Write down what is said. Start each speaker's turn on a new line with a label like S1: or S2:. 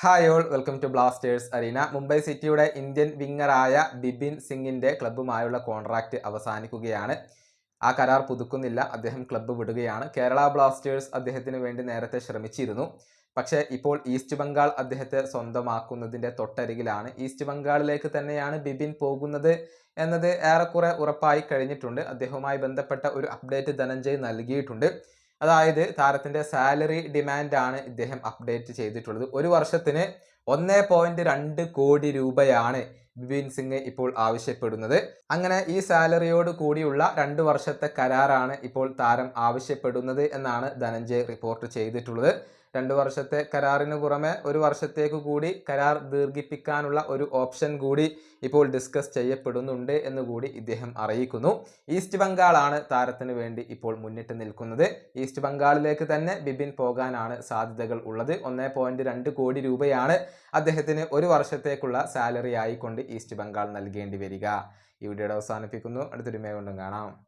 S1: Hi all, welcome to Blasters arena. Mumbai സിറ്റിയുടെ Indian വിങ്ങറായ Bipin സിംഗിന്റെ ക്ലബ്ബുമായുള്ള contract അവസാനിക്കുകയാണ്. ആ കരാർ പുതുക്കുന്നില്ല, അദ്ദേഹം ക്ലബ്ബ് വിടുകയാണ്. കേരള ബ്ലാസ്റ്റേഴ്സ് അദ്ദേഹത്തിന് വേണ്ടി നേരത്തെ ശ്രമിച്ചിരുന്നു. പക്ഷേ ഇപ്പോൾ ഈസ്റ്റ് ബംഗാൾ അദ്ദേഹത്തെ സ്വന്തമാക്കുന്നതിൻ്റെ തൊട്ടരികിലാണ്. ഈസ്റ്റ് ബംഗാളിലേക്ക് തന്നെയാണ് ബിപിൻ പോകുന്നത് എന്നത് ഏറെക്കുറെ ഉറപ്പായി കഴിഞ്ഞിട്ടുണ്ട്. അദ്ദേഹവുമായി ബന്ധപ്പെട്ട ഒരു അപ്ഡേറ്റ് ധനഞ്ജയ് നൽകിയിട്ടുണ്ട്. അതായത് താരത്തിൻ്റെ സാലറി ഡിമാൻഡാണ് ഇദ്ദേഹം അപ്ഡേറ്റ് ചെയ്തിട്ടുള്ളത്. ഒരു വർഷത്തിന് 1.2 കോടി രൂപയാണ് ബിപിൻ സിംഗ് ഇപ്പോൾ ആവശ്യപ്പെടുന്നത്. അങ്ങനെ ഈ സാലറിയോട് കൂടിയുള്ള 2 വർഷത്തെ കരാറാണ് ഇപ്പോൾ താരം ആവശ്യപ്പെടുന്നത് എന്നാണ് ധനഞ്ജയ് റിപ്പോർട്ട് ചെയ്തിട്ടുള്ളത്. 2 വർഷത്തെ കരാറിന് പുറമെ 1 വർഷത്തേക്ക് കൂടി കരാർ ദീർഘിപ്പിക്കാനുള്ള ഒരു ഓപ്ഷൻ കൂടി ഇപ്പോൾ ഡിസ്കസ് ചെയ്യപ്പെടുന്നുണ്ട് എന്നുകൂടി ഇദ്ദേഹം അറിയിക്കുന്നു. ഈസ്റ്റ് ബംഗാളാണ് താരത്തിന് വേണ്ടി ഇപ്പോൾ മുന്നിട്ട് നിൽക്കുന്നത്. ഈസ്റ്റ് ബംഗാളിലേക്ക് തന്നെ ബിപിൻ പോകാനാണ് സാധ്യതകൾ ഉള്ളത്. 1.2 കോടി രൂപയാണ് അദ്ദേഹത്തിന് 1 വർഷത്തേക്കുള്ള സാലറി ആയിക്കൊണ്ട് ഈസ്റ്റ് ബംഗാൾ നൽകേണ്ടി വരിക. ഈ വീഡിയോയുടെ അവസാനിപ്പിക്കുന്നു. അടുത്തൊരു വീഡിയോ കൊണ്ടും കാണാം.